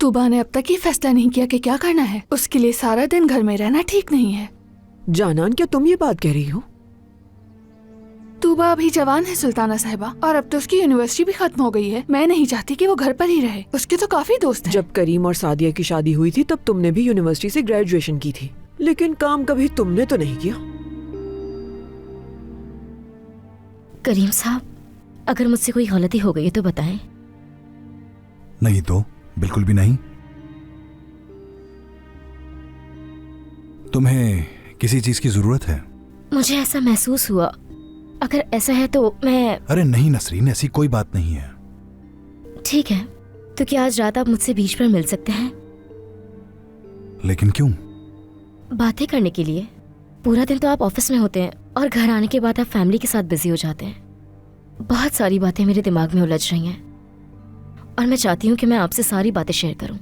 तूबा ने अब तक ये फैसला नहीं किया कि क्या करना है। उसके लिए सारा दिन घर में रहना ठीक नहीं है। जानान, क्या तुम ये बात कह रही हो? तूबा अभी जवान है सुल्ताना साहिबा, और अब तो उसकी यूनिवर्सिटी भी खत्म हो गई है। मैं नहीं चाहती कि वो घर पर ही रहे। उसके तो काफी दोस्त हैं। जब करीम और सादिया की शादी हुई थी तब तुमने भी यूनिवर्सिटी से ग्रेजुएशन की थी, लेकिन काम कभी तुमने तो नहीं किया। करीम साहब, अगर मुझसे कोई गलती हो गई है तो बताएं। नहीं तो बिल्कुल भी नहीं। तुम्हें किसी चीज की जरूरत है? मुझे ऐसा महसूस हुआ। अगर ऐसा है तो मैं... अरे नहीं नसरीन, ऐसी कोई बात नहीं है। ठीक है, तो क्या आज रात आप मुझसे बीच पर मिल सकते हैं? लेकिन क्यों? बातें करने के लिए। पूरा दिन तो आप ऑफिस में होते हैं और घर आने के बाद आप फैमिली के साथ बिजी हो जाते हैं। बहुत सारी बातें मेरे दिमाग में उलझ रही हैं और मैं चाहती हूँ कि मैं आपसे सारी बातें शेयर करूँ।